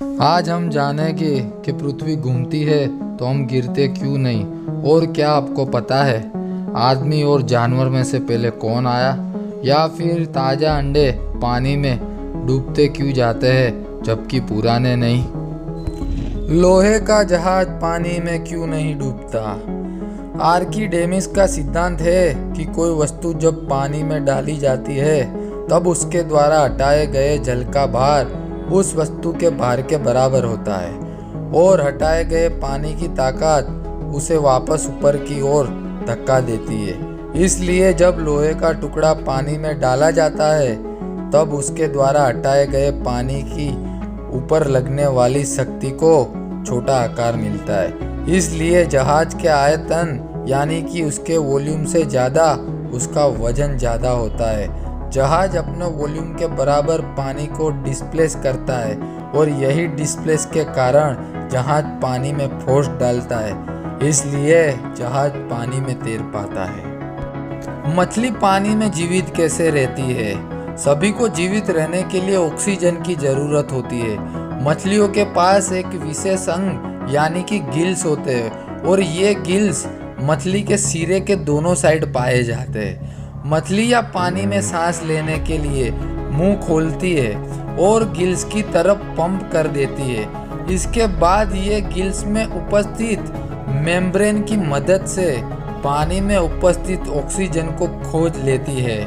आज हम जानेंगे कि पृथ्वी घूमती है तो हम गिरते क्यों नहीं। और क्या आपको पता है आदमी और जानवर में से पहले कौन आया, या फिर ताज़ा अंडे पानी में डूबते क्यों जाते हैं जबकि पुराने नहीं। लोहे का जहाज पानी में क्यों नहीं डूबता। आर्किमिडीज का सिद्धांत है कि कोई वस्तु जब पानी में डाली जाती है तब उसके द्वारा हटाए गए जल का भार उस वस्तु के भार के बराबर होता है, और हटाए गए पानी की ताकत उसे वापस ऊपर की ओर धक्का देती है। इसलिए जब लोहे का टुकड़ा पानी में डाला जाता है तब उसके द्वारा हटाए गए पानी की ऊपर लगने वाली शक्ति को छोटा आकार मिलता है। इसलिए जहाज के आयतन यानी कि उसके वॉल्यूम से ज़्यादा उसका वजन ज़्यादा होता है। जहाज अपने वॉल्यूम के बराबर पानी को डिस्प्लेस करता है, और यही डिस्प्लेस के कारण जहाज पानी में फोर्स डालता है, इसलिए जहाज पानी में तैर पाता है। मछली पानी में जीवित कैसे रहती है। सभी को जीवित रहने के लिए ऑक्सीजन की ज़रूरत होती है। मछलियों के पास एक विशेष अंग यानी कि गिल्स होते हैं, और ये गिल्स मछली के सिरे के दोनों साइड पाए जाते हैं। मछली या पानी में सांस लेने के लिए मुंह खोलती है और गिल्स की तरफ पंप कर देती है। इसके बाद ये गिल्स में उपस्थित मेम्ब्रेन की मदद से पानी में उपस्थित ऑक्सीजन को खोज लेती है।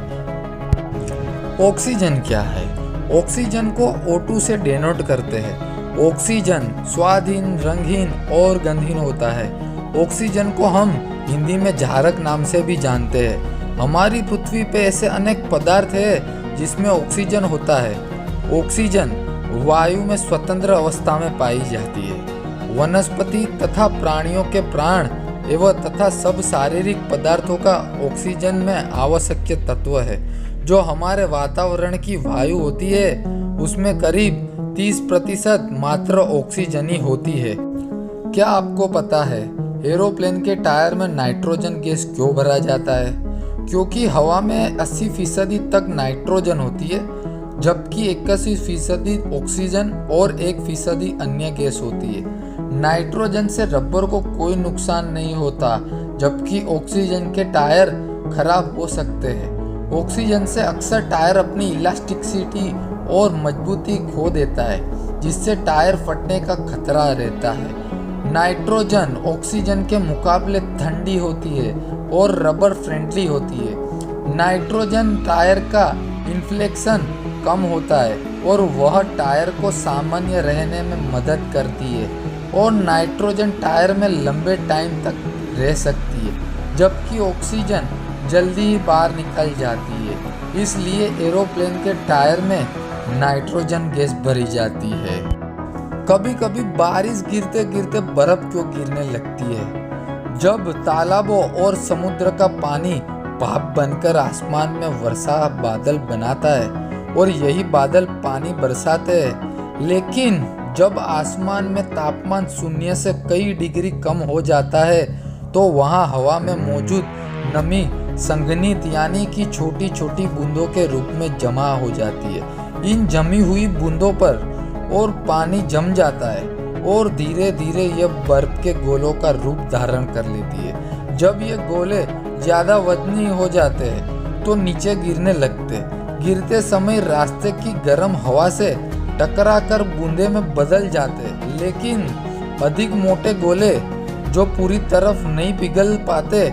ऑक्सीजन क्या है। ऑक्सीजन को O2 से डेनोट करते हैं। ऑक्सीजन स्वादहीन, रंगहीन और गंधहीन होता है। ऑक्सीजन को हम हिंदी में झारक नाम से भी जानते हैं। हमारी पृथ्वी पे ऐसे अनेक पदार्थ है जिसमें ऑक्सीजन होता है। ऑक्सीजन वायु में स्वतंत्र अवस्था में पाई जाती है। वनस्पति तथा प्राणियों के प्राण एवं तथा सब शारीरिक पदार्थों का ऑक्सीजन में आवश्यक तत्व है। जो हमारे वातावरण की वायु होती है उसमें करीब 30% मात्र ऑक्सीजन ही होती है। क्या आपको पता है एरोप्लेन के टायर में नाइट्रोजन गैस क्यों भरा जाता है। क्योंकि हवा में 80% तक नाइट्रोजन होती है, जबकि 81% ऑक्सीजन और 1% अन्य गैस होती है। नाइट्रोजन से रबर को कोई नुकसान नहीं होता, जबकि ऑक्सीजन के टायर खराब हो सकते हैं। ऑक्सीजन से अक्सर टायर अपनी इलास्टिसिटी और मजबूती खो देता है, जिससे टायर फटने का खतरा रहता है। नाइट्रोजन ऑक्सीजन के मुकाबले ठंडी होती है और रबर फ्रेंडली होती है। नाइट्रोजन टायर का इन्फ्लेक्शन कम होता है और वह टायर को सामान्य रहने में मदद करती है, और नाइट्रोजन टायर में लंबे टाइम तक रह सकती है, जबकि ऑक्सीजन जल्दी ही बाहर निकल जाती है। इसलिए एरोप्लेन के टायर में नाइट्रोजन गैस भरी जाती है। कभी कभी बारिश गिरते गिरते बर्फ क्यों गिरने लगती है। जब तालाबों और समुद्र का पानी भाप बनकर आसमान में वर्षा बादल बनाता है, और यही बादल पानी बरसाते हैं, लेकिन जब आसमान में तापमान 0 से कई डिग्री कम हो जाता है तो वहाँ हवा में मौजूद नमी संघनित यानी कि छोटी छोटी बूंदों के रूप में जमा हो जाती है। इन जमी हुई बूंदों पर और पानी जम जाता है और धीरे धीरे यह बर्फ के गोलों का रूप धारण कर लेती है। जब ये गोले ज़्यादा वजनी हो जाते हैं तो नीचे गिरने लगते। गिरते समय रास्ते की गर्म हवा से टकराकर बूंदे में बदल जाते, लेकिन अधिक मोटे गोले जो पूरी तरफ नहीं पिघल पाते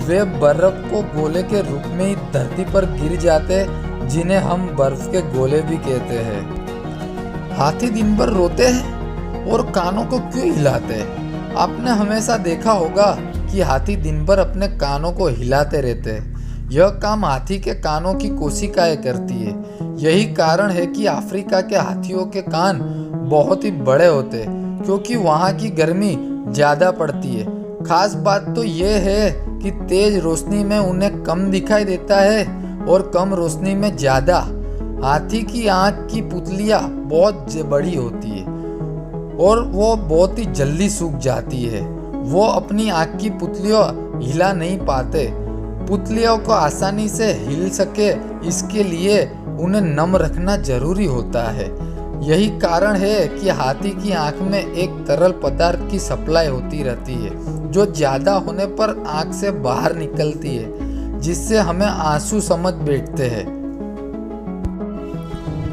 वे बर्फ को गोले के रूप में ही धरती पर गिर जाते, जिन्हें हम बर्फ के गोले भी कहते हैं। हाथी दिन भर रोते हैं और कानों को क्यों हिलाते हैं। आपने हमेशा देखा होगा कि हाथी दिन भर अपने कानों को हिलाते रहते हैं। यह काम हाथी के कानों की कोशिकाएं करती है। यही कारण है कि अफ्रीका के हाथियों के कान बहुत ही बड़े होते हैं, क्योंकि वहाँ की गर्मी ज़्यादा पड़ती है। खास बात तो यह है कि तेज रोशनी में उन्हें कम दिखाई देता है और कम रोशनी में ज़्यादा। हाथी की आँख की पुतलियाँ बहुत बड़ी होती है और वो बहुत ही जल्दी सूख जाती है। वो अपनी आँख की पुतलियों हिला नहीं पाते। पुतलियों को आसानी से हिल सके इसके लिए उन्हें नम रखना जरूरी होता है। यही कारण है कि हाथी की आंख में एक तरल पदार्थ की सप्लाई होती रहती है, जो ज्यादा होने पर आंख से बाहर निकलती है, जिससे हमें आंसू समझ बैठते हैं।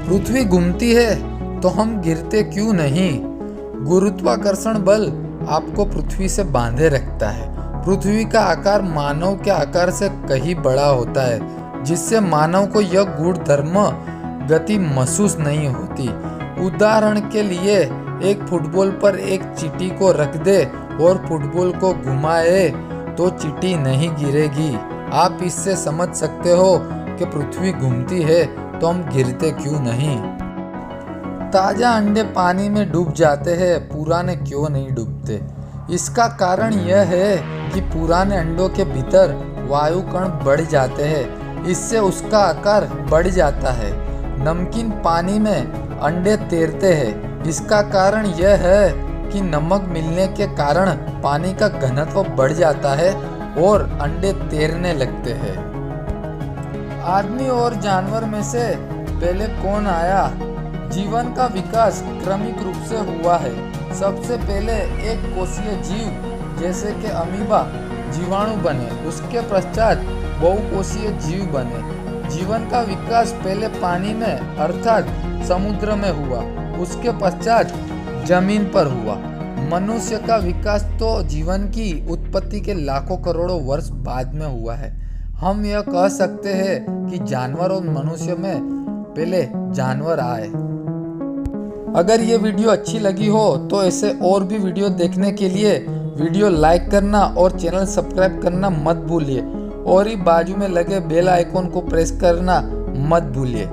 पृथ्वी घूमती है तो हम गिरते क्यों नहीं? गुरुत्वाकर्षण बल आपको पृथ्वी से बांधे रखता है। पृथ्वी का आकार मानव के आकार से कहीं बड़ा होता है, जिससे मानव को यह गुणधर्म गति महसूस नहीं होती। उदाहरण के लिए एक फुटबॉल पर एक चींटी को रख दे और फुटबॉल को घुमाए तो चींटी नहीं गिरेगी। आप इससे समझ सकते हो कि पृथ्वी घूमती है तो हम गिरते क्यों नहीं। ताजा अंडे पानी में डूब जाते हैं, पुराने क्यों नहीं डूबते? इसका कारण यह है कि पुराने अंडों के भीतर वायु कण बढ़ जाते हैं, इससे उसका आकार बढ़ जाता है। नमकीन पानी में अंडे तैरते हैं, इसका कारण यह है कि नमक मिलने के कारण पानी का घनत्व बढ़ जाता है और अंडे तैरने लगते हैं। आदमी और जानवर में से पहले कौन आया? जीवन का विकास क्रमिक रूप से हुआ है। सबसे पहले एक कोशीय जीव जैसे कि अमीबा जीवाणु बने, उसके पश्चात बहुकोशीय जीव बने। जीवन का विकास पहले पानी में अर्थात समुद्र में हुआ, उसके पश्चात जमीन पर हुआ। मनुष्य का विकास तो जीवन की उत्पत्ति के लाखों करोड़ों वर्ष बाद में हुआ है। हम यह कह सकते हैं कि जानवर और मनुष्य में पहले जानवर आए। अगर ये वीडियो अच्छी लगी हो तो ऐसे और भी वीडियो देखने के लिए वीडियो लाइक करना और चैनल सब्सक्राइब करना मत भूलिए, और ही बाजू में लगे बेल आइकॉन को प्रेस करना मत भूलिए।